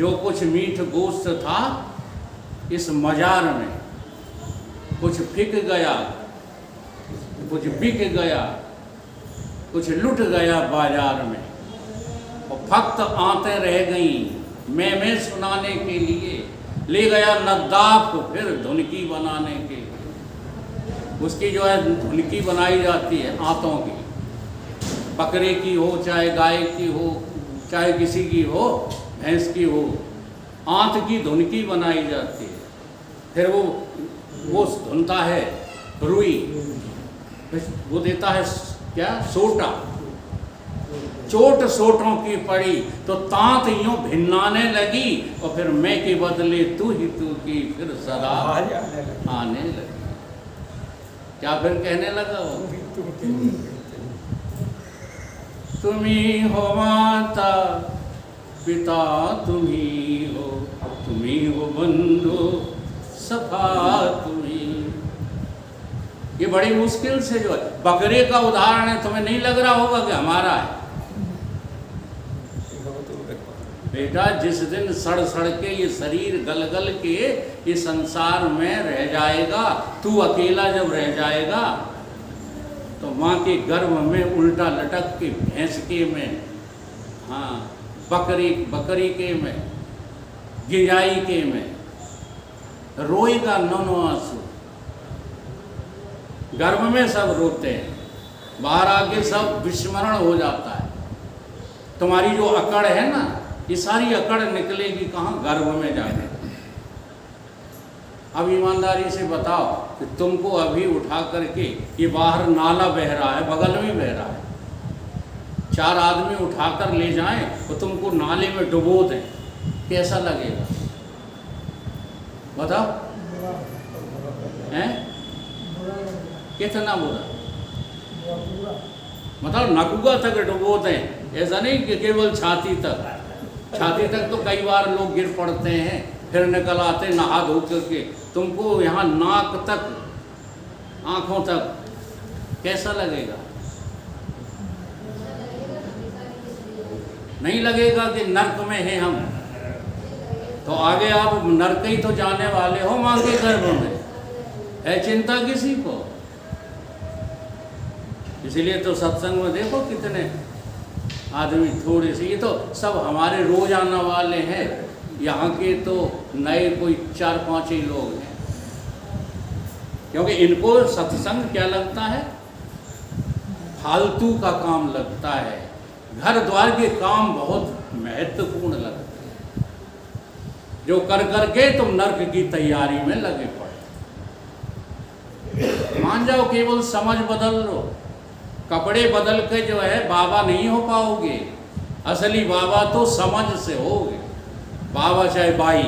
जो कुछ मीठ गोश्त था इस मजार में, कुछ फिक गया, कुछ बिक गया, कुछ लुट गया बाजार में, और फक्त आंतें रह गईं मैं सुनाने के लिए। ले गया नद्दाफ फिर धुनकी बनाने के लिए। उसकी जो है धुनकी बनाई जाती है आंतों की, बकरे की हो चाहे गाय की हो चाहे किसी की हो, भैंस की हो, आंत की धुनकी बनाई जाती है। फिर वो धुनता है रुई, वो देता है क्या सोटा। चोट सोटों की पड़ी तो तांत यूं भिन्नाने लगी, और फिर मैं के बदले तू ही तू की फिर शराब आने लगी। क्या फिर कहने लगा वो, तुम्ही हो माता पिता, तुम्ही हो बंधु सखा तुम्ही। ये बड़ी मुश्किल से जो है बकरे का उदाहरण है, तुम्हें नहीं लग रहा होगा कि हमारा है। बेटा जिस दिन सड़ सड़ के ये शरीर गल गल के इस संसार में रह जाएगा, तू अकेला जब रह जाएगा तो माँ के गर्भ में उल्टा लटक के भैंस के में, हाँ बकरी के में, गिजाई के में रोएगा नौनो आंसू। गर्भ में सब रोते हैं, बाहर आके सब विस्मरण हो जाता है। तुम्हारी जो अकड़ है ना, ये सारी अकड़ निकलेगी कहाँ, गर्भ में जाके। अब ईमानदारी से बताओ कि तुमको अभी उठा करके, ये बाहर नाला बह रहा है, बगल में बह रहा है, 4 आदमी उठाकर ले जाएं तो तुमको नाले में डुबो दें, कैसा लगेगा बताओ? हैं? कितना बुरा? मतलब नकुआ तक डुबो दें, ऐसा नहीं कि केवल छाती तक। छाती तक तो कई बार लोग गिर पड़ते हैं, फिर निकल आते नहा धो करके। तुमको यहाँ नाक तक, आँखों तक, कैसा लगेगा? नहीं लगेगा कि नर्क में हैं हम। तो आगे आप नर्क ही तो जाने वाले हो माँ के गर्भ में, है चिंता किसी को? इसीलिए तो सत्संग में देखो कितने आदमी थोड़े से, ये तो सब हमारे रोजाना वाले हैं, यहाँ के तो नए कोई 4-5 ही लोग हैं। क्योंकि इनको सत्संग क्या लगता है? फालतू का काम लगता है, घर द्वार के काम बहुत महत्वपूर्ण लगते हैं, जो कर करके तुम नर्क की तैयारी में लगे पड़े। मान जाओ केवल समझ बदल लो, कपड़े बदल के जो है बाबा नहीं हो पाओगे। असली बाबा तो समझ से होगे, बाबा चाहे बाई।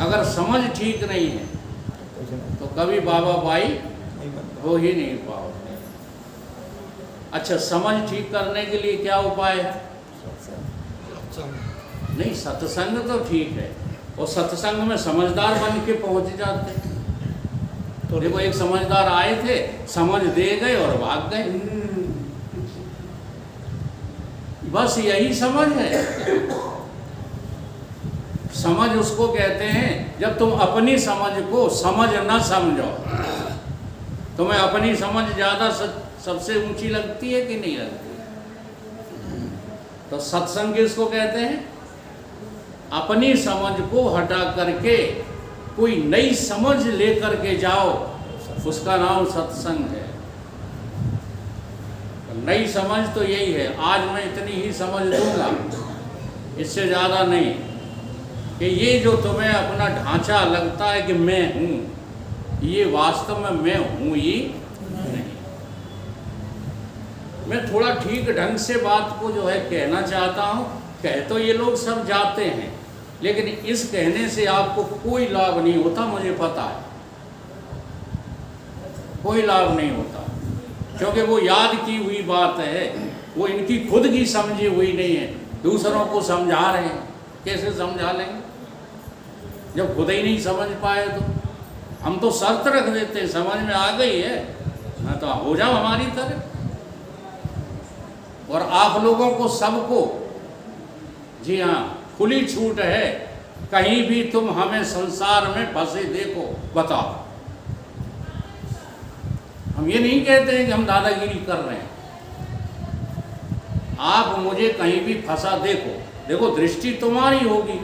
अगर समझ ठीक नहीं है तो कभी बाबा बाई हो ही नहीं पाओगे। अच्छा, समझ ठीक करने के लिए क्या उपाय है? नहीं, सत्संग तो ठीक है, और सत्संग में समझदार बन के पहुंच जाते हैं। तो देखो एक समझदार आए थे, समझ दे गए और भाग गए। बस यही समझ है। समझ उसको कहते हैं जब तुम अपनी समझ को समझ न समझो। तुम्हें अपनी समझ ज़्यादा सबसे ऊंची लगती है कि नहीं लगती? तो सत्संग किसको कहते हैं? अपनी समझ को हटा करके कोई नई समझ लेकर के जाओ, उसका नाम सत्संग है। नई समझ तो यही है, आज मैं इतनी ही समझ दूंगा, इससे ज़्यादा नहीं, कि ये जो तुम्हें अपना ढांचा लगता है कि मैं हूँ, ये वास्तव में मैं हूँ ही नहीं। मैं थोड़ा ठीक ढंग से बात को जो है कहना चाहता हूँ। कह तो ये लोग सब जाते हैं, लेकिन इस कहने से आपको कोई लाभ नहीं होता, मुझे पता है, कोई लाभ नहीं होता, क्योंकि वो याद की हुई बात है, वो इनकी खुद की समझी हुई नहीं है। दूसरों को समझा रहे हैं, कैसे समझा लेंगे जब खुद ही नहीं समझ पाए? तो हम तो शर्त रख देते हैं, समझ में आ गई है ना तो हो जाओ हमारी तरह। और आप लोगों को सबको, जी हाँ, खुली छूट है, कहीं भी तुम हमें संसार में फंसे देखो, बताओ। हम ये नहीं कहते हैं कि हम दादागिरी कर रहे हैं। आप मुझे कहीं भी फंसा देखो, देखो दृष्टि तुम्हारी होगी,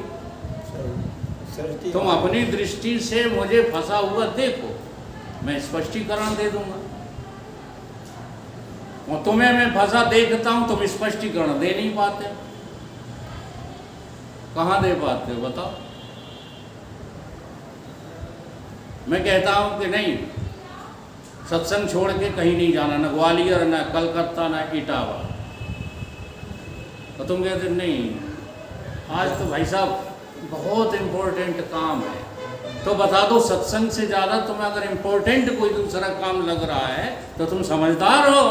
तुम अपनी दृष्टि से मुझे फंसा हुआ देखो, मैं स्पष्टीकरण दे दूंगा। और तुम्हें मैं फंसा देखता हूं, तुम स्पष्टीकरण दे नहीं पाते। कहां दे पाते हो बताओ? मैं कहता हूं कि नहीं, सत्संग छोड़ के कहीं नहीं जाना, न ग्वालियर, न कलकत्ता, न इटावा। तो तुम कहते नहीं, आज तो भाई साहब बहुत इम्पोर्टेंट काम है। तो बता दो, सत्संग से ज़्यादा तुम्हें अगर इम्पोर्टेंट कोई दूसरा काम लग रहा है तो तुम समझदार हो।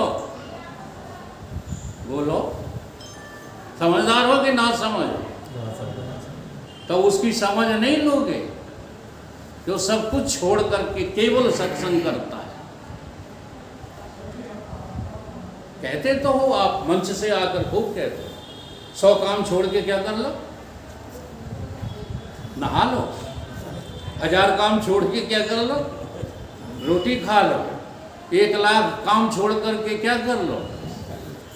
बोलो, समझदार हो कि ना समझ? तो उसकी समझ नहीं लोगे जो सब कुछ छोड़ करके केवल सत्संग करता है। कहते तो हो आप, मंच से आकर खूब कहते हो, 100 काम छोड़ के क्या कर लो? नहा लो। 1000 काम छोड़ के क्या कर लो? रोटी खा लो। 1 लाख काम छोड़ करके क्या कर लो?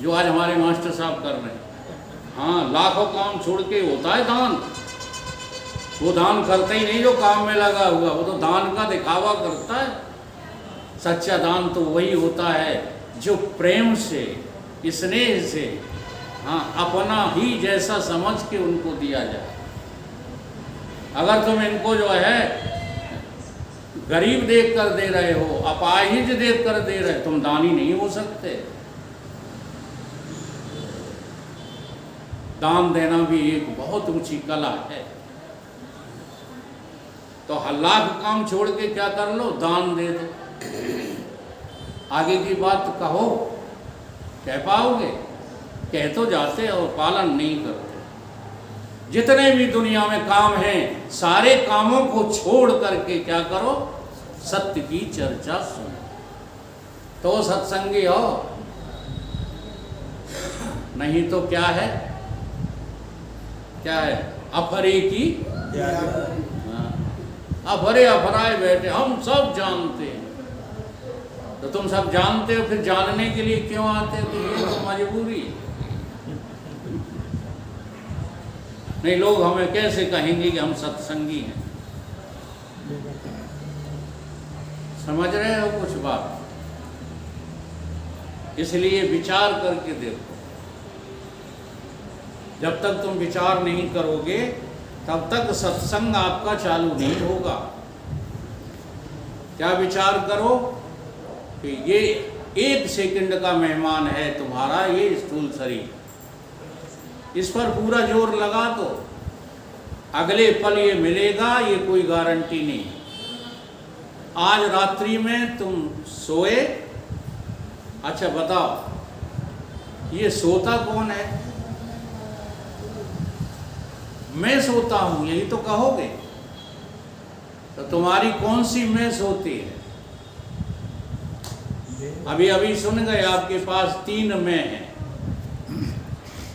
जो आज हमारे मास्टर साहब कर रहे हैं। हाँ, लाखों काम छोड़ के होता है दान। वो दान करते ही नहीं जो काम में लगा हुआ, वो तो दान का दिखावा करता है। सच्चा दान तो वही होता है जो प्रेम से, स्नेह से, हाँ, अपना ही जैसा समझ के उनको दिया जाए। अगर तुम इनको जो है गरीब देख कर दे रहे हो, अपाहिज देख कर दे रहे, तुम दानी नहीं हो सकते। दान देना भी एक बहुत ऊंची कला है। तो 1 लाख काम छोड़ के क्या कर लो? दान दे दो। आगे की बात कहो, कह पाओगे? कह तो जाते और पालन नहीं करते। जितने भी दुनिया में काम हैं, सारे कामों को छोड़ करके क्या करो? सत्य की चर्चा सुनो, तो सत्संगी हो। नहीं तो क्या है? क्या है? अफरे की अफरे अफराए बैठे, हम सब जानते हैं। तो तुम सब जानते हो, फिर जानने के लिए क्यों आते हो? तो ये तो मजबूरी है। नहीं, लोग हमें कैसे कहेंगे कि हम सत्संगी हैं? समझ रहे हो कुछ बात? इसलिए विचार करके देखो। जब तक तुम विचार नहीं करोगे तब तक सत्संग आपका चालू नहीं होगा। क्या विचार करो कि ये 1 सेकंड का मेहमान है तुम्हारा, ये स्थूल शरीर, इस पर पूरा जोर लगा दो, अगले पल ये मिलेगा, ये कोई गारंटी नहीं। आज रात्रि में तुम सोए, अच्छा बताओ ये सोता कौन है? मैं सोता हूं, यही तो कहोगे। तो तुम्हारी कौन सी मैं सोती है? अभी अभी सुन गए, आपके पास 3 मैं हैं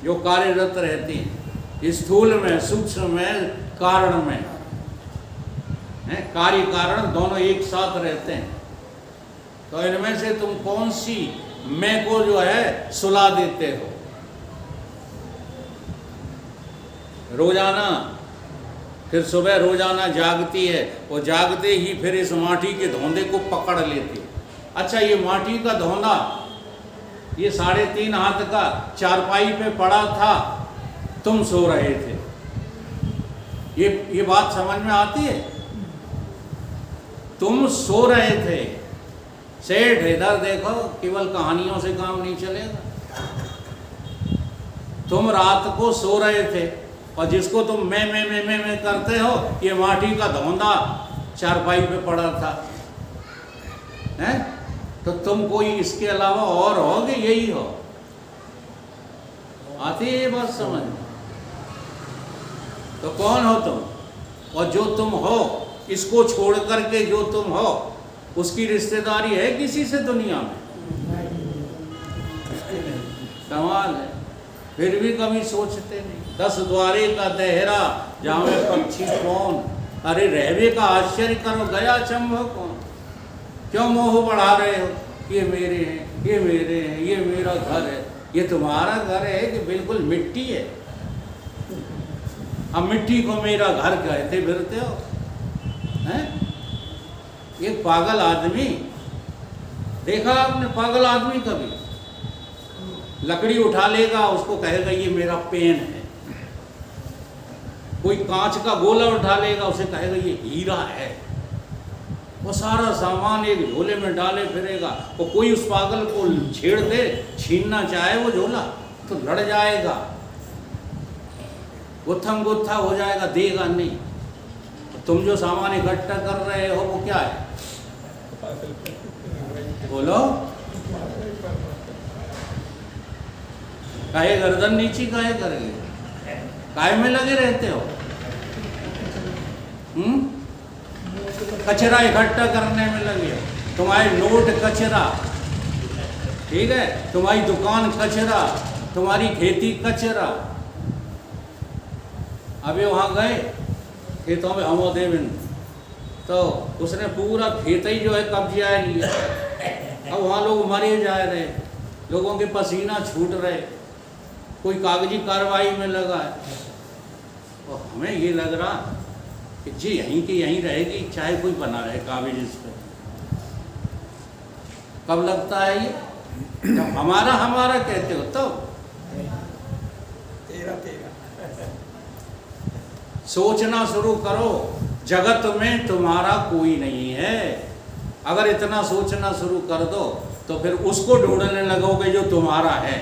जो कार्यरत रहती हैं। स्थूल में, सूक्ष्म में, कारण में है। कार्य कारण दोनों एक साथ रहते हैं। तो इनमें से तुम कौन सी मैं को जो है सुला देते हो? रोजाना, फिर सुबह रोजाना जागती है, वो जागते ही फिर इस माटी के धौंदे को पकड़ लेती है। अच्छा, ये माटी का धौंदा ये 3.5 हाथ का चारपाई पे पड़ा था, तुम सो रहे थे। ये बात समझ में आती है? तुम सो रहे थे। सेठ इधर देखो, केवल कहानियों से काम नहीं चलेगा। तुम रात को सो रहे थे और जिसको तुम मैं करते हो, ये माटी का धौंदा चारपाई पे पड़ा था, हैं? तो तुम कोई इसके अलावा और होगे? यही हो। आती है ये बात समझ? तो कौन हो तुम? और जो तुम हो, इसको छोड़ करके जो तुम हो, उसकी रिश्तेदारी है किसी से दुनिया में? कमाल है। फिर भी कभी सोचते नहीं। 10 द्वारे का दहरा जावे पक्षी कौन, अरे रहवे का आश्चर्य करो गया चंभ कौन। क्यों मोह बढ़ा रहे हो, ये मेरे हैं, ये मेरे हैं, ये मेरा घर है। ये तुम्हारा घर है कि बिल्कुल मिट्टी है? अब मिट्टी को मेरा घर कहते फिरते हो हैं? एक पागल आदमी देखा आपने? पागल आदमी कभी लकड़ी उठा लेगा, उसको कहेगा ये मेरा पेन है। कोई कांच का गोला उठा लेगा, उसे कहेगा ये हीरा है। वो सारा सामान एक झोले में डाले फिरेगा। वो कोई उस पागल को छेड़ दे, छीनना चाहे वो झोला, तो लड़ जाएगा, गुत्थम गुत्था हो जाएगा, देगा नहीं। तुम जो सामान इकट्ठा कर रहे हो वो क्या है? बोलो। काहे गर्दन नीची काहे करेंगे? काहे में लगे रहते हो? कचरा इकट्ठा करने में लगे हो। तुम्हारे नोट कचरा, ठीक है, तुम्हारी दुकान कचरा, तुम्हारी खेती कचरा। अभी वहाँ गए खेतों में हमोदेविन, तो उसने पूरा खेत ही जो है कब्जा लिया। अब वहाँ लोग मरे जा रहे, लोगों के पसीना छूट रहे, कोई कागजी कार्रवाई में लगा है। और हमें ये लग रहा कि जी यहीं की यहीं रहेगी, चाहे कोई बना रहे कागज इस पर। कब लगता है ये? जब हमारा हमारा कहते हो तब। सोचना शुरू करो, जगत में तुम्हारा कोई नहीं है। अगर इतना सोचना शुरू कर दो तो फिर उसको ढूंढने लगोगे जो तुम्हारा है।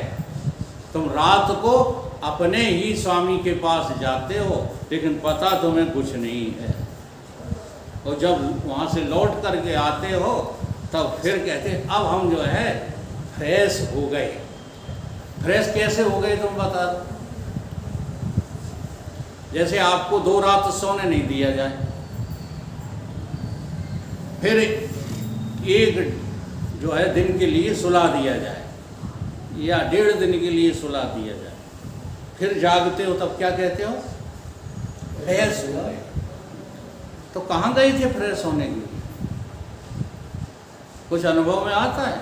तुम रात को अपने ही स्वामी के पास जाते हो, लेकिन पता तुम्हें कुछ नहीं है। और जब वहाँ से लौट करके आते हो तब फिर कहते अब हम जो है फ्रेश हो गए। फ्रेश कैसे हो गए तुम बता दो? जैसे आपको 2 रात सोने नहीं दिया जाए, फिर एक जो है दिन के लिए सुला दिया जाए या 1.5 दिन के लिए सुला दिया जाए, फिर जागते हो तब क्या कहते हो? फ्रेश हो गए। तो कहाँ गए थे फ्रेश होने के लिए? कुछ अनुभव में आता है?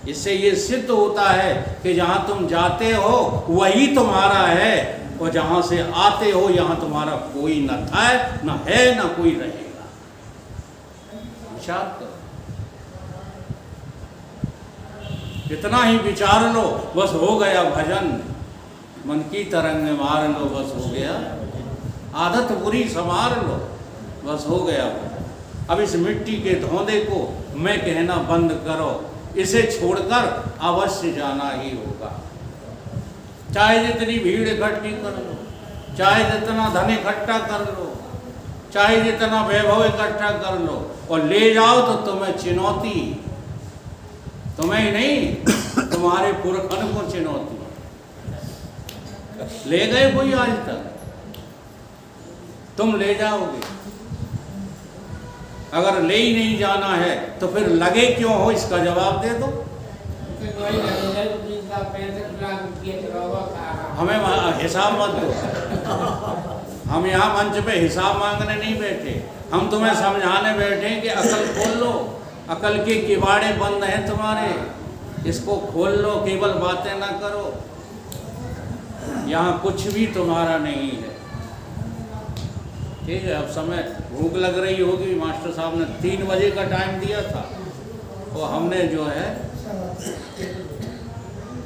इससे ये सिद्ध होता है कि जहाँ तुम जाते हो वही तुम्हारा है, और जहाँ से आते हो यहाँ तुम्हारा कोई न था, न है, न कोई रहेगा। विचार करो, इतना ही विचार लो, बस हो गया भजन। मन की तरंग मार लो, बस हो गया। आदत बुरी संवार लो, बस हो गया भजन। अब इस मिट्टी के धौंधे को मैं कहना बंद करो, इसे छोड़कर अवश्य जाना ही होगा। चाहे जितनी भीड़ इकट्ठी कर लो, चाहे जितना धन इकट्ठा कर लो, चाहे जितना वैभव इकट्ठा कर लो, और ले जाओ तो तुम्हें चुनौती, तुम्हें ही नहीं तुम्हारे पुरखन को चुनौती। ले गए कोई आज तक? तुम ले जाओगे। अगर ले ही नहीं जाना है तो फिर लगे क्यों हो, इसका जवाब दे दो। हमें हिसाब मत दो। हम यहाँ मंच पे हिसाब मांगने नहीं बैठे, हम तुम्हें समझाने बैठे कि अकल खोल लो। अकल के किवाड़े बंद हैं तुम्हारे, इसको खोल लो, केवल बातें ना करो। यहाँ कुछ भी तुम्हारा नहीं है। ठीक है, अब समय भूख लग रही होगी, मास्टर साहब ने 3 बजे का टाइम दिया था, और हमने जो है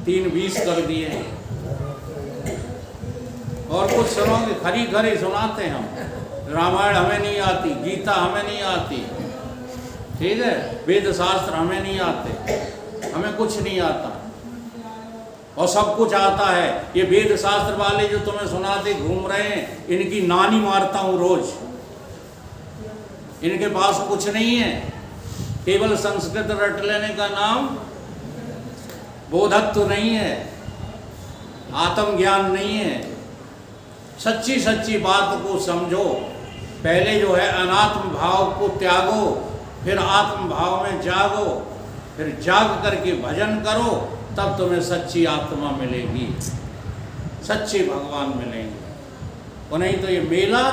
3:20 कर दिए। और कुछ सुनोगे? खरी खरी सुनाते हम। रामायण हमें नहीं आती, गीता हमें नहीं आती, ठीक है, वेद शास्त्र हमें नहीं आते, हमें कुछ नहीं आता। और सब कुछ आता है। ये वेद शास्त्र वाले जो तुम्हें सुनाते घूम रहे हैं, इनकी नानी मारता हूँ रोज। इनके पास कुछ नहीं है, केवल संस्कृत रट लेने का नाम बोधत्व नहीं है, आत्मज्ञान नहीं है। सच्ची सच्ची बात को समझो। पहले जो है अनात्म भाव को त्यागो, फिर आत्म भाव में जागो, फिर जाग करके भजन करो, तब तुम्हें सच्ची आत्मा मिलेगी, सच्चे भगवान मिलेंगे। और नहीं तो ये मेला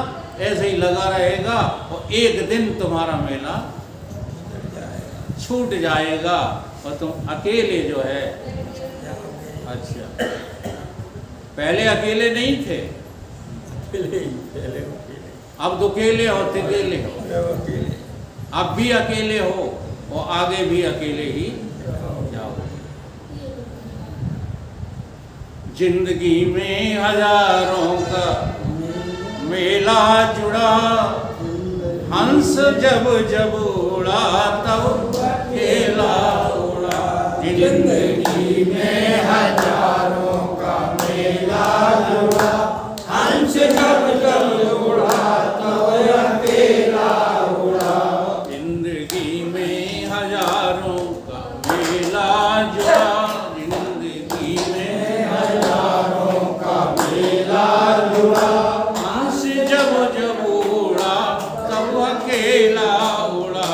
ऐसे ही लगा रहेगा और एक दिन तुम्हारा मेला छूट जाएगा और तुम अकेले जो है। अच्छा, पहले अकेले नहीं थे, अब दुकेले हो, तिकेले हो, अब भी अकेले हो और आगे भी अकेले ही जाओ। जिंदगी में हजारों का मेला जुड़ा, हंस जब जब उड़ा तब अकेला उड़ा। जिंदगी में हजारों का मेला जुड़ा, हंस जब जब उड़ा तब अकेला उड़ा। जिंदगी में हजारों का मेला जुड़ा, जिंदगी में हजारों का मेला जुड़ा, हंस जब जब उड़ा तब अकेला उड़ा।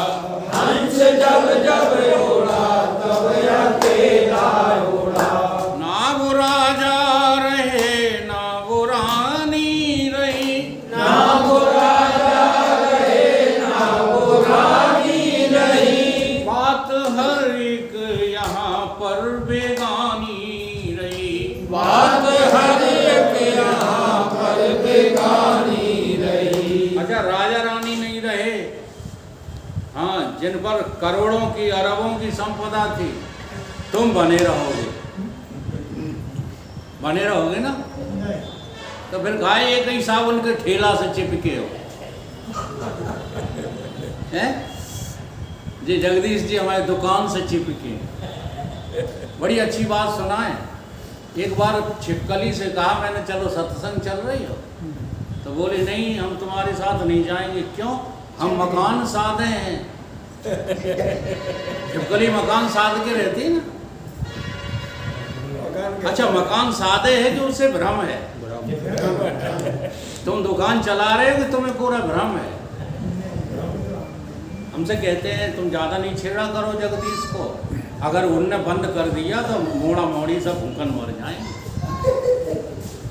हंस जब जब उड़ा तब अकेला उड़ा। ना वो राजा रहे ना वो रानी रही, ना वो राजा रहे ना वो रानी रही, बात हर एक यहाँ पर बेगानी रही, बात हर एक यहाँ पर बेगानी रही। अच्छा, राजा रानी नहीं रहे, हाँ, जिन पर करोड़ों की अरबों की संपदा थी, तुम बने रहोगे, बने रहोगे ना। तो फिर गाय एक ही साबुन के ठेला से चिपके हो हैं? जी जगदीश जी हमारे दुकान से चिपके। बड़ी अच्छी बात सुनाए। एक बार छिपकली से कहा मैंने, चलो सत्संग चल रही हो? तो बोले नहीं, हम तुम्हारे साथ नहीं जाएंगे। क्यों? हम मकान साधे हैं। छिपकली मकान साध के रहती ना। अच्छा, मकान साधे है कि उससे भ्रम है? तुम दुकान चला रहे हो कि तुम्हें पूरा भ्रम है? हमसे कहते हैं तुम ज्यादा नहीं छेड़ा करो जगदीश को, अगर उनने बंद कर दिया तो मोड़ा मोड़ी सब भूखन मर जाएंगे।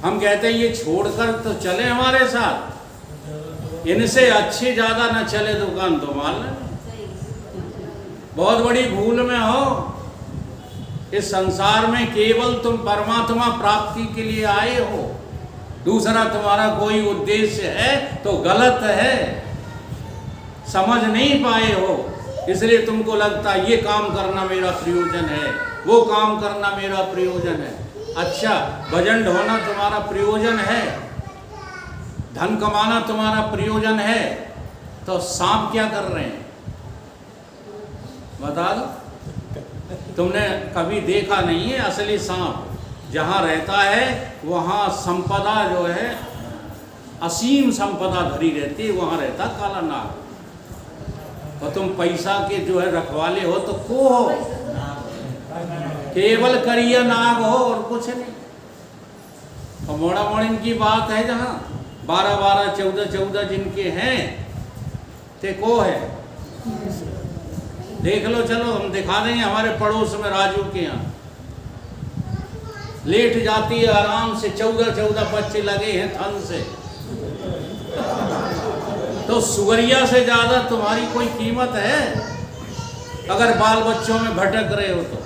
हम कहते हैं ये छोड़कर तो चले हमारे साथ, इनसे अच्छे ज्यादा न चले दुकान तो मान लें। बहुत बड़ी भूल में हो। इस संसार में केवल तुम परमात्मा प्राप्ति के लिए आए हो, दूसरा तुम्हारा कोई उद्देश्य है तो गलत है, समझ नहीं पाए हो। इसलिए तुमको लगता है ये काम करना मेरा प्रयोजन है, वो काम करना मेरा प्रयोजन है। अच्छा, भजन ढोना तुम्हारा प्रयोजन है, धन कमाना तुम्हारा प्रयोजन है, तो सांप क्या कर रहे हैं बता दो? तुमने कभी देखा नहीं है असली सांप? जहाँ रहता है वहाँ संपदा जो है, असीम संपदा धरी रहती है, वहाँ रहता काला नाग। तो तुम पैसा के जो है रखवाले हो तो को हो? केवल करिया नाग हो और कुछ नहीं। और मोड़ा मोड़िन की बात है, जहाँ 12-12, 14-14 जिनके हैं ते को है। देख लो, चलो हम दिखा देंगे। हमारे पड़ोस में राजू के यहाँ लेट जाती है आराम से, 14-14 बच्चे लगे हैं थन से। तो सुगरिया से ज्यादा तुम्हारी कोई कीमत है अगर बाल बच्चों में भटक रहे हो तो?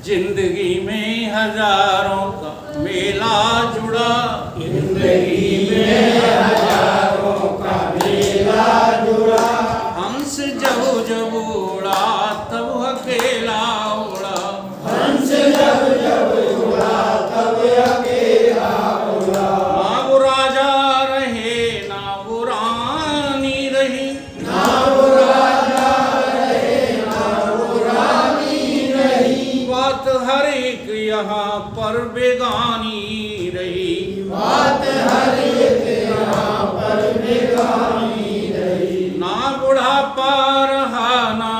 जिंदगी में हजारों का मेला जुड़ा, जिंदगी में हजारों का मेला जुड़ा, हंस जब जब उड़ा तब अकेला उड़ा, हंस जब जब उड़ा तब अकेला उड़ा। ना वो राजा रहे ना वो रानी रही, ना वो राजा रहे ना वो रानी रही, बात हर एक यहाँ पर बेगानी रही, बात हर एक यहाँ पर बेगानी रही। ना बुढ़ापा रहा ना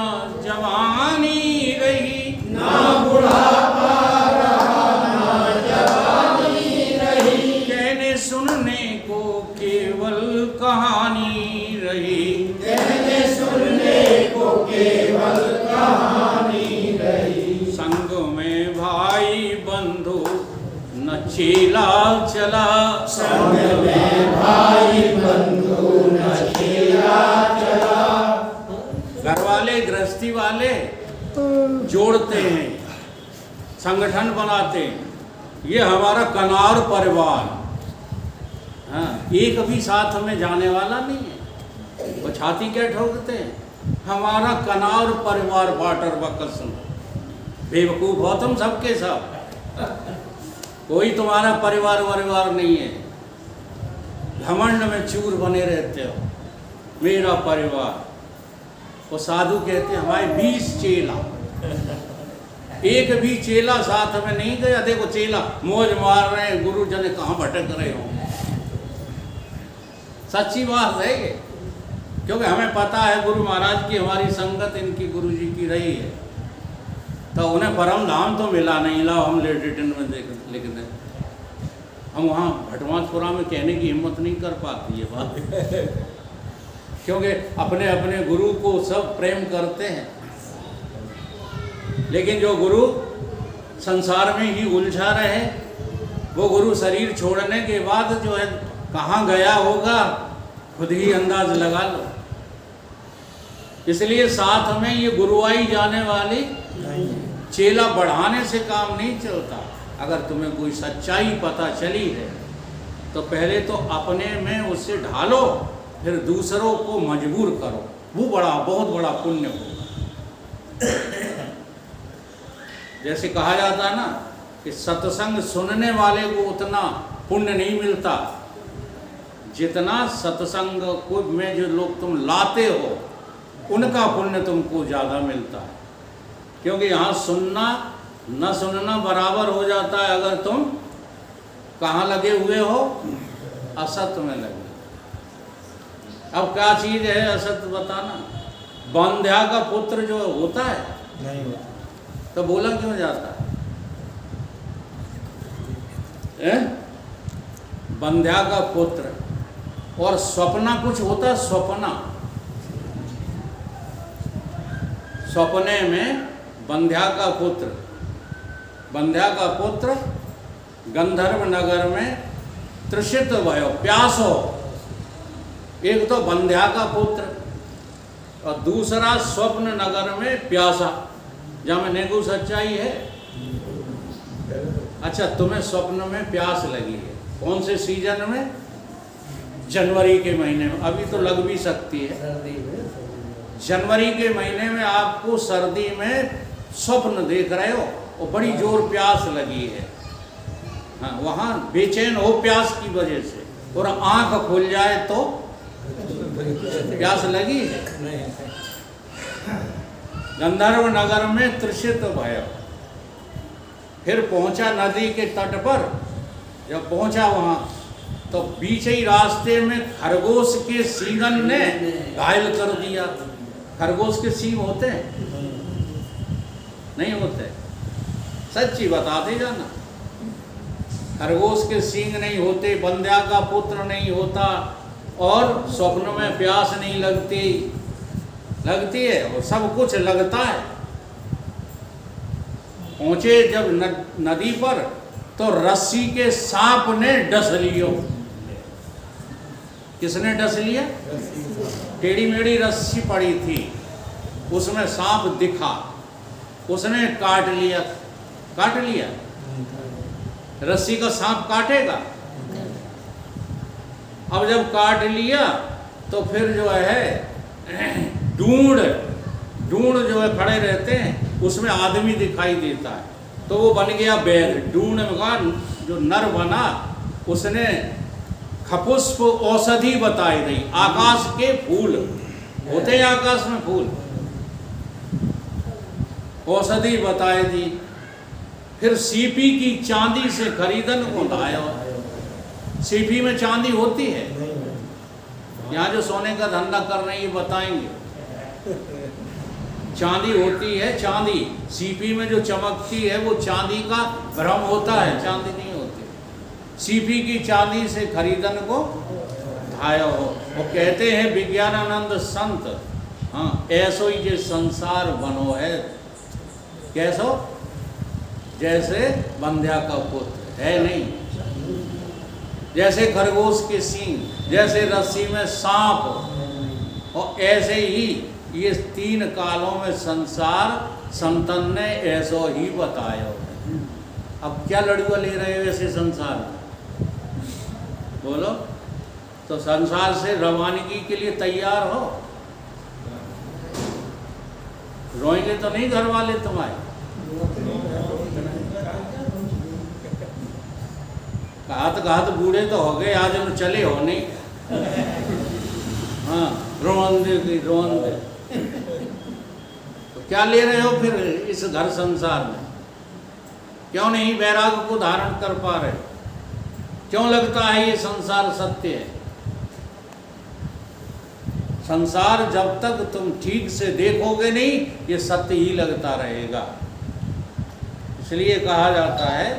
जवानी रही, ना बुढ़ापा रहा ना जवानी रही, कहने सुनने को केवल कहानी रही, कहने सुनने को केवल कहानी चेला चला, संग में भाई बंधु न चेला चला। घर वाले गृहस्थी वाले जोड़ते हैं, संगठन बनाते हैं, ये हमारा कनार परिवार। हाँ, एक भी साथ में जाने वाला नहीं है। वो छाती क्या ठोकते हैं, हमारा कनार परिवार वाटर बकसम। बेवकूफ हो तुम सबके सब, कोई तुम्हारा परिवार वरिवार नहीं है। घमंड में चूर बने रहते हो, मेरा परिवार। वो साधु कहते हैं हमारे 20 चेला, एक भी चेला साथ में नहीं गया। देखो चेला मौज मार रहे हैं, गुरु जन कहाँ भटक रहे हो। सच्ची बात है ये, क्योंकि हमें पता है गुरु महाराज की हमारी संगत इनकी गुरु जी की रही है, तो उन्हें परम धाम तो मिला नहीं। लाओ हम लेटेटन में लिख दें, हम वहाँ भटवासपुरा में कहने की हिम्मत नहीं कर पाती ये बात क्योंकि अपने अपने गुरु को सब प्रेम करते हैं, लेकिन जो गुरु संसार में ही उलझा रहे, वो गुरु शरीर छोड़ने के बाद जो है कहाँ गया होगा खुद ही अंदाज लगा लो। इसलिए साथ में ये गुरुआई जाने वाली चेला बढ़ाने से काम नहीं चलता। अगर तुम्हें कोई सच्चाई पता चली है तो पहले तो अपने में उससे ढालो, फिर दूसरों को मजबूर करो, वो बहुत बड़ा पुण्य होगा। जैसे कहा जाता है ना कि सत्संग सुनने वाले को उतना पुण्य नहीं मिलता जितना सत्संग को में जो लोग तुम लाते हो उनका पुण्य तुमको ज़्यादा मिलता है। क्योंकि यहाँ सुनना न सुनना बराबर हो जाता है। अगर तुम कहाँ लगे हुए हो, असत में लगे। अब क्या चीज़ है असत बताना। बंध्या का पुत्र जो होता है नहीं होता, तो बोला क्यों जाता है? बंध्या का पुत्र। और स्वप्ना कुछ होता है, स्वप्ना, सपने में बंध्या का पुत्र, बंध्या का पुत्र गंधर्व नगर में तृषित भयो, प्यास हो। एक तो बंध्या का पुत्र और दूसरा स्वप्न नगर में प्यासा। जहाँ में नेगु सच्चाई है। अच्छा, तुम्हें स्वप्न में प्यास लगी है, कौन से सीजन में? जनवरी के महीने में। अभी तो लग भी सकती है। जनवरी के महीने में आपको सर्दी में स्वप्न देख रहे हो और बड़ी जोर प्यास लगी है। हाँ, वहाँ बेचैन हो प्यास की वजह से, और आंख खुल जाए तो प्यास लगी है। गंधर्व नगर में तृषित भयो। फिर पहुंचा नदी के तट पर। जब पहुंचा वहां तो बीच ही रास्ते में खरगोश के सींगन ने घायल कर दिया। खरगोश के सींग होते हैं? नहीं होते, सच्ची बताते जाना। खरगोश के सींग नहीं होते, बंध्या का पुत्र नहीं होता, और स्वप्न में प्यास नहीं लगती। लगती है और सब कुछ लगता है। पहुंचे जब नदी पर तो रस्सी के सांप ने डस लियो। किसने डस लिया? टेढ़ी मेढ़ी रस्सी पड़ी थी, उसमें सांप दिखा, उसने काट लिया। काट लिया? रस्सी का सांप काटेगा? अब जब काट लिया तो फिर जो है ढूंढ जो है खड़े रहते हैं, उसमें आदमी दिखाई देता है, तो वो बन गया बैल। ढूंढ का जो नर बना, उसने खपुष्प औषधि बताई दी। आकाश के फूल होते हैं, आकाश में फूल, औषधि बताई दी। फिर सीपी की चांदी से खरीदन को लाया। सीपी में चांदी होती है? यहाँ जो सोने का धंधा कर रहे हैं ये बताएंगे। चांदी होती है, चांदी सीपी में जो चमकती है वो चांदी का भ्रम होता है, चांदी नहीं होती। सीपी की चांदी से खरीदन को धाया हो। वो कहते हैं विज्ञानानंद संत, हाँ ऐसो ही जे संसार बनो है। कैसो? जैसे बंध्या का पुत्र। है नहीं। जैसे खरगोश के सींग, जैसे रस्सी में सांप, और ऐसे ही ये तीन कालों में संसार संतन ने ऐसो ही बतायो। अब क्या लड़ुआ ले रहे हो ऐसे संसार में, बोलो? तो संसार से रवानगी के लिए तैयार हो। रोएंगे तो नहीं घर वाले तुम्हारे? घात बूढ़े तो हो गए, आज हम चले हो नहीं। हाँ, रोन दे। तो क्या ले रहे हो फिर इस घर संसार में? क्यों नहीं वैराग को धारण कर पा रहे? क्यों लगता है ये संसार सत्य है? संसार जब तक तुम ठीक से देखोगे नहीं, ये सत्य ही लगता रहेगा। इसलिए कहा जाता है,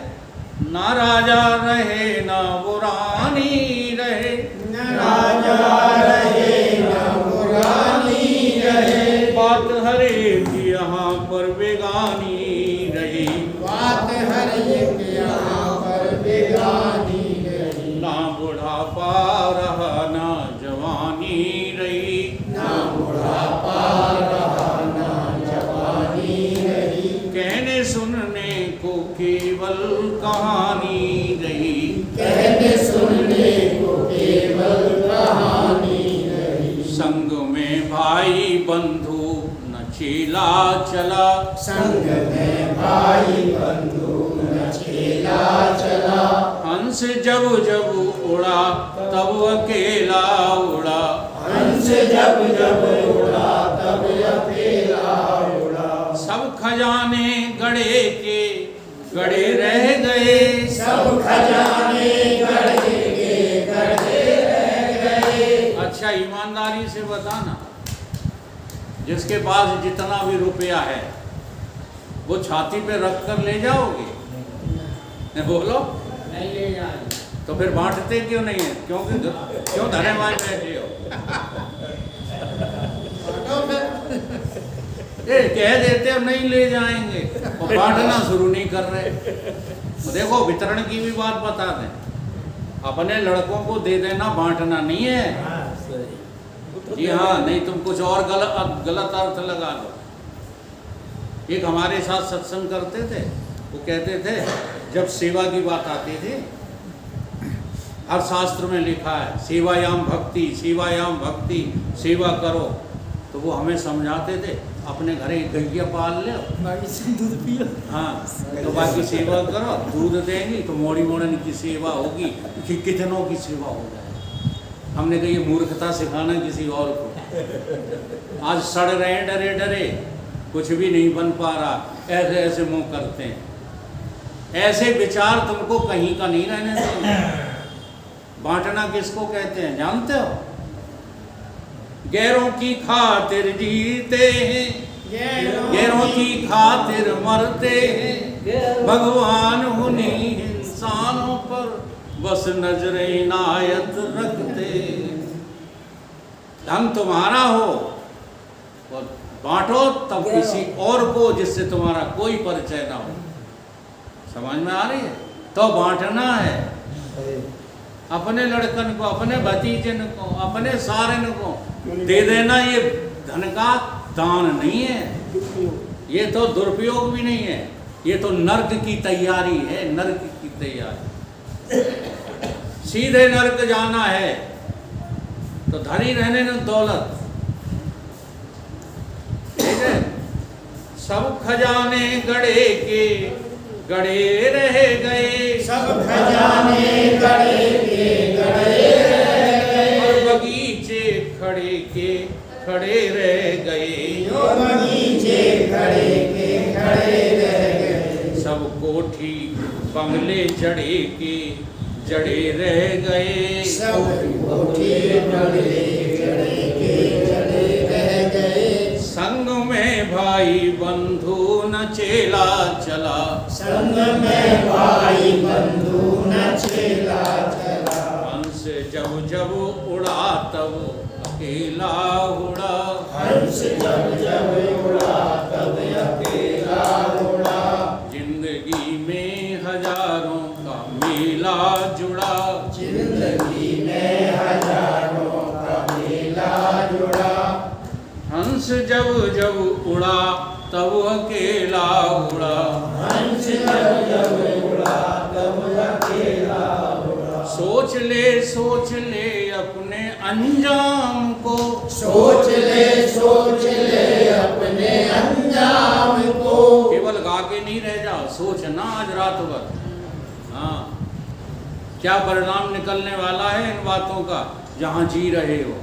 ना राजा रहे ना वो रानी रहे, न राजा रहे न पुरानी रहे, बात हर एक यहाँ पर बेगानी रही, बात हर एक यहाँ पर बेगानी रही, ना बुढ़ापा रहा ना जवानी रही, ना बुढ़ापा रहा ना जवानी रही, कहने सुनने को केवल कहानी रही, कहने सुनने को केवल कहानी रही, संग में भाई बंधु न चेला चला, संग में भाई बंधु न चेला चला, हंस जब उड़ा तब अकेला उड़ा, हंस जब उड़ा तब अकेला उड़ा, सब खजाने गड़े रह गए, सब खजाने गड़े रह गए। अच्छा ईमानदारी से बताना, जिसके पास जितना भी रुपया है वो छाती पे रख कर ले जाओगे? नहीं, बोलो। नहीं ले जाए तो फिर बांटते क्यों नहीं है? क्यों धन्यवाद बैठे हो? ये कह देते हो नहीं ले जाएंगे और बांटना शुरू नहीं कर रहे। तो देखो, वितरण की भी बात बता दें, अपने लड़कों को दे देना, बांटना नहीं है। जी हाँ, नहीं तुम कुछ और गलत अर्थ लगा लो। एक हमारे साथ सत्संग करते थे, वो कहते थे जब सेवा की बात आती थी, हर शास्त्र में लिखा है सेवायाम भक्ति, सेवायाम भक्ति, सेवा करो। तो वो हमें समझाते थे, अपने घर एक गैया पाल लो, दूध पियो। हाँ, तो बाकी सेवा करो, दूध देंगी तो मोड़ी मोड़न की सेवा होगी कि कितनों की सेवा हो जाए। हमने कहा ये मूर्खता सिखाना किसी और को। आज सड़ रहे हैं डरे डरे, कुछ भी नहीं बन पा रहा, ऐसे ऐसे मुंह करते हैं। ऐसे विचार तुमको कहीं का नहीं रहने देंगे। बांटना किसको कहते हैं जानते हो? गैरों की खातिर जीते हैं, गैरों की खातिर मरते हैं, भगवान उन्हीं इंसानों पर बस नजर इनायत रखते। धन तुम्हारा हो और बांटो तब किसी और को जिससे तुम्हारा कोई परिचय ना हो। समझ में आ रही है? तो बांटना है अपने लड़कन को, अपने भतीजन को, अपने सारन को दे देना। ये धन का दान नहीं है, ये तो दुरुपयोग भी नहीं है, ये तो नर्क की तैयारी है, नर्क की तैयारी। सीधे नर्क जाना है तो धनी रहने न दौलत, ठीक है? सब खजाने गड़े रह गए, सब खजाने गड़े रह गए, और बगीचे खड़े रह गए, बगीचे खड़े रह गए, सब कोठी बंगले जड़े रह गए, सब कोठी जड़े रह गए, संग में भाई बंधु न चेला चला, संग में भाई बंधु न चेला चला, हंस जब उड़ा तब अकेला उड़ा, हंस जब उड़ा तब अकेला उड़ा, जिंदगी में हजारों का जुड़ा। जिंदगी में हजारों का मेला जुड़ा। हंस जब जब उड़ा तब अकेला उड़ा। हंस जब जब उड़ा तब अकेला उड़ा। सोच ले अपने अंजाम को। सोच ले अपने अंजाम को। केवल गा के नहीं रह जाओ, सोचना आज रात भर। हाँ, क्या परिणाम निकलने वाला है इन बातों का जहाँ जी रहे हो।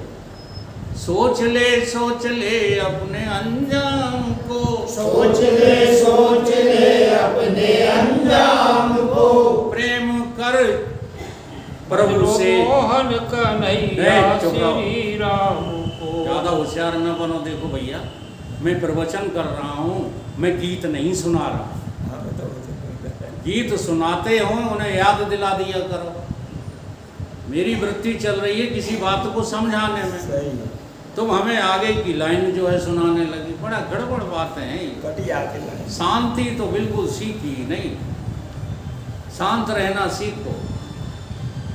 सोच ले अपने अंजाम को। सोच ले अपने अंजाम को। प्रेम कर प्रभु से। मोहन कन्हैया चुप रहो। श्री राम को। ज़्यादा होशियार न बनो। देखो भैया, मैं प्रवचन कर रहा हूँ, मैं गीत नहीं सुना रहा। गीत सुनाते हो उन्हें याद दिला दिया करो। मेरी वृत्ति चल रही है किसी बात को समझाने में, तुम हमें आगे की लाइन जो है सुनाने लगी। बड़ा गड़बड़ बातें हैं ये। शांति तो बिल्कुल सीखी ही नहीं। शांत रहना सीखो।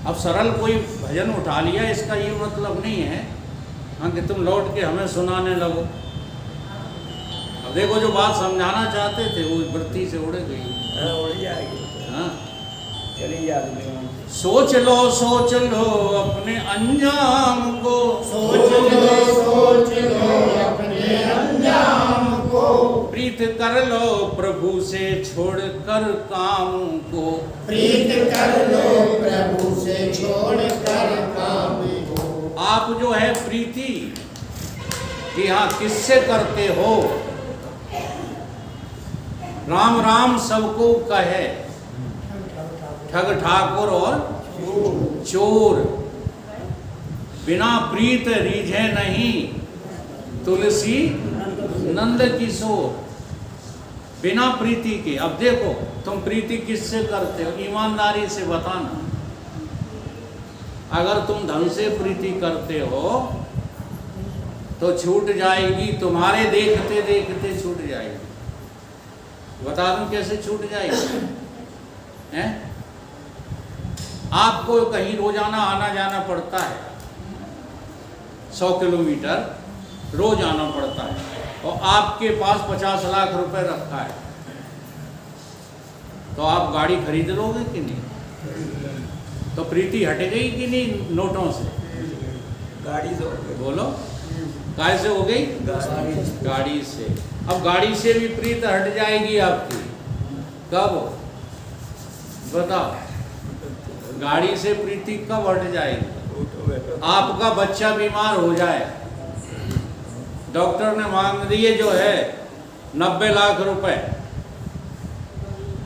अब सरल कोई भजन उठा लिया इसका ये मतलब नहीं है हाँ कि तुम लौट के हमें सुनाने लगो। अब देखो, जो बात समझाना चाहते थे वो वृत्ति से उड़ गई। हाँ, सोच लो अपने अंजाम को। सोच लो अपने अंजाम को। प्रीत कर लो प्रभु से छोड़ कर काम को। प्रीत कर लो प्रभु से छोड़ कर काम को। आप जो है प्रीति कि हाँ किससे करते हो। राम राम सबको कहे, ठग ठाकुर और चोर। बिना प्रीत रीझे नहीं तुलसी नंद किशोर। बिना प्रीति के। अब देखो, तुम प्रीति किससे करते हो, ईमानदारी से बताना। अगर तुम धन से प्रीति करते हो तो छूट जाएगी, तुम्हारे देखते देखते छूट जाएगी। बता दूं कैसे छूट जाएगी? हैं? आपको कहीं रोजाना आना जाना पड़ता है, 100 किलोमीटर रोज आना पड़ता है, और आपके पास 50 लाख रुपए रखा है, तो आप गाड़ी खरीद लोगे कि नहीं? तो प्रीति हट गई कि नहीं नोटों से? गाड़ी से बोलो, काय से हो गई? गाड़ी से। अब गाड़ी से भी प्रीत हट जाएगी आपकी। कब? बताओ, गाड़ी से प्रीति कब हट जाएगी? आपका बच्चा बीमार हो जाए, डॉक्टर ने मांग दिए जो है 90 लाख रुपए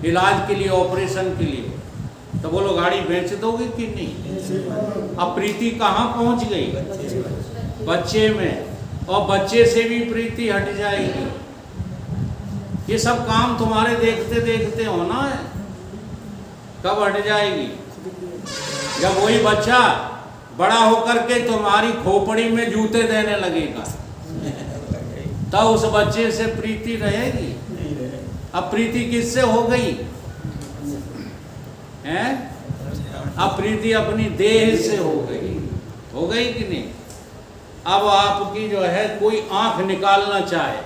इलाज के लिए, ऑपरेशन के लिए, तो बोलो गाड़ी बेच दोगे कि नहीं? अब प्रीति कहाँ पहुंच गई? बच्चे में, और बच्चे से भी प्रीति हट जाएगी। ये सब काम तुम्हारे देखते देखते होना है। कब हट जाएगी? जब वही बच्चा बड़ा होकर के तुम्हारी खोपड़ी में जूते देने लगेगा, तब उस बच्चे से प्रीति रहेगी। अब प्रीति किससे हो गई है? अब प्रीति अपनी देह से हो गई कि नहीं? अब आपकी जो है कोई आंख निकालना चाहे,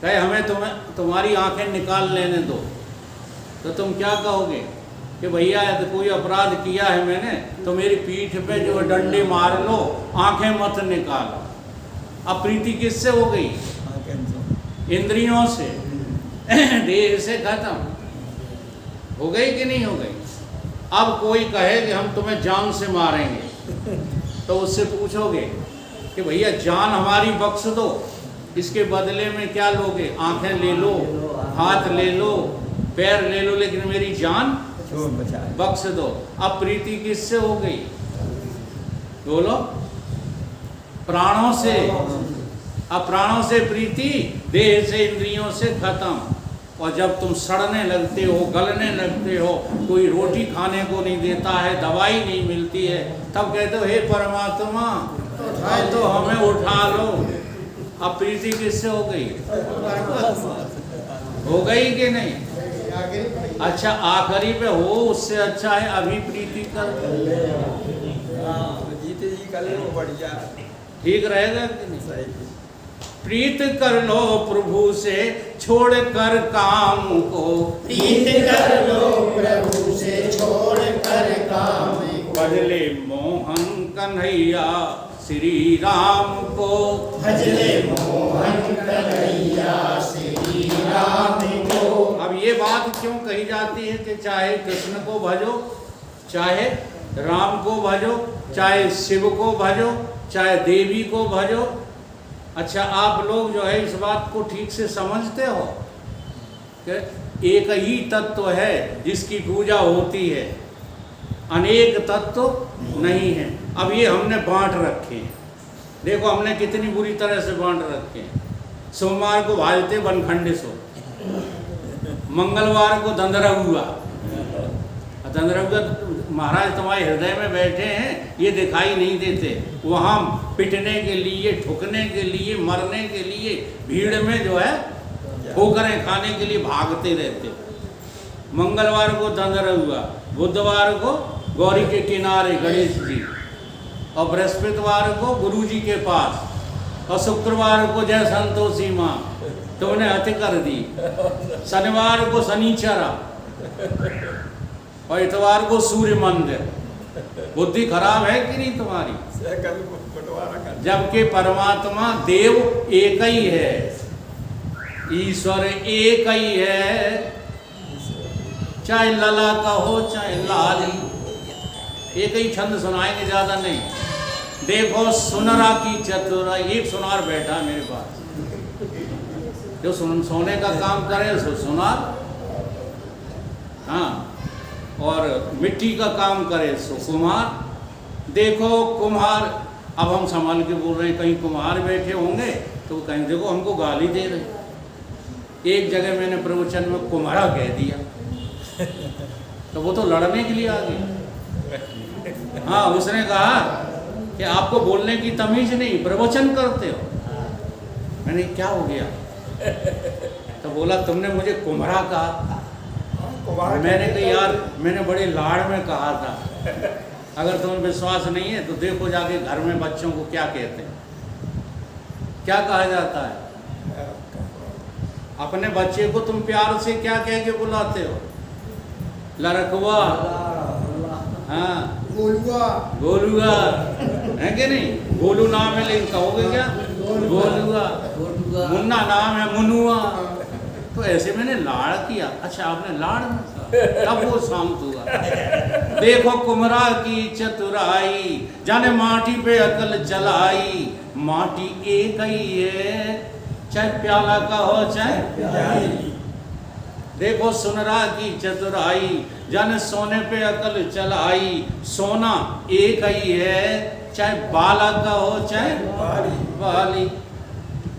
कहे हमें तुम्हारी आंखें निकाल लेने दो, तो तुम क्या कहोगे कि भैया यदि कोई अपराध किया है मैंने, तो मेरी पीठ पे जो डंडे मार लो, आंखें मत निकालो। अब प्रीति किससे हो गई? इंद्रियों से, देह से खत्म हो गई कि नहीं हो गई? अब कोई कहे कि हम तुम्हें जान से मारेंगे, तो उससे पूछोगे कि भैया जान हमारी बख्श दो, इसके बदले में क्या लोगे? आंखें ले लो, हाथ ले लो, पैर ले लो, लेकिन मेरी जान बख्श दो। अब प्रीति किससे हो गई? बोलो, प्राणों से। अब प्राणों से प्रीति, देह से, इंद्रियों से खत्म। और जब तुम सड़ने लगते हो, गलने लगते हो, कोई रोटी खाने को नहीं देता है, दवाई नहीं मिलती है, तब कहते हो हे परमात्मा तो हमें उठा लो। अब प्रीति किससे हो गई? हो गई कि नहीं? अच्छा आखिरी पे हो उससे अच्छा है अभी प्रीति कर। जीते जी कर लो बढ़िया। ठीक रहेगा कि नहीं? सही। प्रीत कर लो प्रभु से छोड़ कर काम को, प्रीत कर लो प्रभु से छोड़ कर काम को, भजले मोहन कन्हैया श्री राम को, भजले मोहन कन्हैया श्री राम को। अब ये बात क्यों कही जाती है कि चाहे कृष्ण को भजो, चाहे राम को भजो, चाहे शिव को भजो, चाहे देवी को भजो। अच्छा आप लोग जो है इस बात को ठीक से समझते हो कि एक ही तत्व है जिसकी पूजा होती है, अनेक तत्व नहीं है। अब ये हमने बांट रखे हैं, देखो हमने कितनी बुरी तरह से बांट रखे हैं। सोमवार को भाजते बनखंडे सो, मंगलवार को दंदरगुआ। दंदरगुआ महाराज तुम्हारे हृदय में बैठे हैं, ये दिखाई नहीं देते। वहाँ पिटने के लिए, ठुकने के लिए, मरने के लिए भीड़ में जो है ठोकरें खाने के लिए भागते रहते। मंगलवार को दंदरगुआ, बुधवार को गौरी के किनारे गणेश जी, और बृहस्पतिवार को गुरु जी के पास, और शुक्रवार को जय संतोषी माँ तुमने हत्या कर दी, शनिवार को शनिचरा, और इतवार को सूर्य मंदिर। बुद्धि खराब है कि नहीं तुम्हारी? जबकि परमात्मा देव एक ही है, ईश्वर एक ही है, चाहे लला का हो चाहे लाली। एक ही छंद सुनाएंगे, ज्यादा नहीं। देखो सुनरा की चतुराई, एक सुनार बैठा मेरे पास, जो सोने का काम करे सो सुनार, हाँ, और मिट्टी का काम करे सो कुम्हार। देखो कुम्हार, अब हम संभाल के बोल रहे हैं, कहीं कुम्हार बैठे होंगे तो कहीं देखो हमको गाली दे रहे। एक जगह मैंने प्रवचन में कुम्हारा कह दिया तो वो तो लड़ने के लिए आ गया। हाँ, उसने कहा कि आपको बोलने की तमीज नहीं, प्रवचन करते हो। मैंने क्या हो गया? तो बोला तुमने मुझे कुम्हारा कहा। मैंने कहा यार मैंने बड़े लाड़ में कहा था, अगर तुम्हें विश्वास नहीं है तो देखो जाके घर में बच्चों को क्या कहते हैं, क्या कहा जाता है। अपने बच्चे को तुम प्यार से क्या कह के बुलाते हो? लड़कवा, हाँ, गोलुआ, गोलुआ है कि नहीं? गोलू नाम है लेकिन कहोगे क्या? गोलुआ। मुन्ना नाम है मुनुआ। तो ऐसे मैंने लाड़ किया। अच्छा आपने लाड़ में, तब वो शांत हुआ। देखो कुम्हारा की चतुराई, जाने माटी पे अकल चलाई। माटी एक ही है, चाहे प्याला का हो चाहे प्याली। देखो सुनरा की चतुराई, जाने सोने पे अकल चलाई। सोना एक ही है, चाहे बाला का हो चाहे बाली।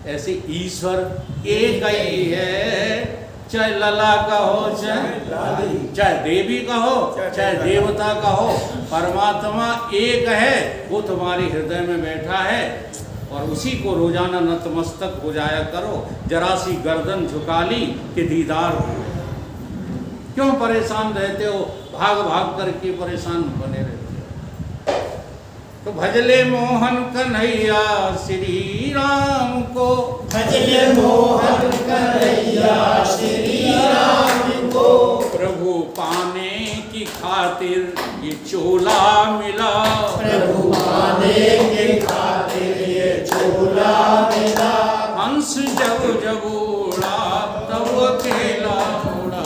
ऐसे ईश्वर एक ही है, चाहे लला का हो चाहे देवी का हो चाहे देवता का हो। परमात्मा एक है, वो तुम्हारे हृदय में बैठा है, और उसी को रोजाना नतमस्तक हो जाया करो। जरा सी गर्दन झुका ली कि दीदार हो। क्यों परेशान रहते हो? भाग भाग करके परेशान बने रहते हो। तो भजले मोहन कन्हैया श्री राम को, भजले मोहन कन्हैया श्री राम को। प्रभु पाने की खातिर ये चोला मिला, प्रभु पाने की खातिर ये चोला मिला। हंस जब जब उड़ा तब अकेला उड़ा,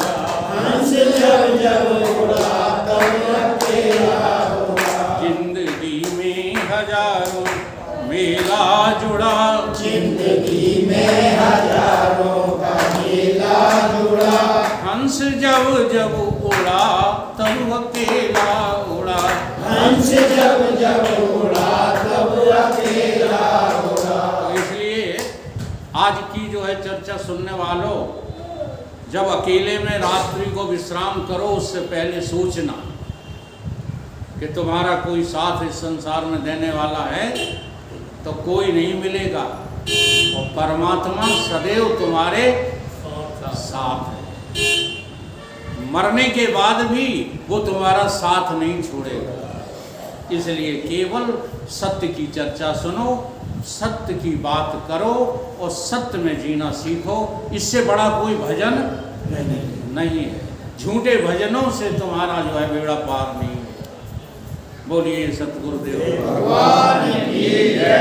हंस जब जब उड़ा तब अकेला उड़ा। जिंदगी में हजारों मेला जुड़ा, जिंदगी में हजारों का मेला जुड़ा। हंस जब जब उड़ा तब अकेला उड़ा। हंस जब जब उड़ा तब अकेला उड़ा। तो इसलिए आज की जो है चर्चा सुनने वालों, जब अकेले में रात्रि को विश्राम करो उससे पहले सोचना कि तुम्हारा कोई साथ इस संसार में देने वाला है तो कोई नहीं मिलेगा, और परमात्मा सदैव तुम्हारे साथ है। मरने के बाद भी वो तुम्हारा साथ नहीं छोड़ेगा। इसलिए केवल सत्य की चर्चा सुनो, सत्य की बात करो और सत्य में जीना सीखो। इससे बड़ा कोई भजन नहीं है। झूठे भजनों से तुम्हारा जो है बेड़ा पार नहीं है। बोलिए सतगुरुदेव भगवान की जय।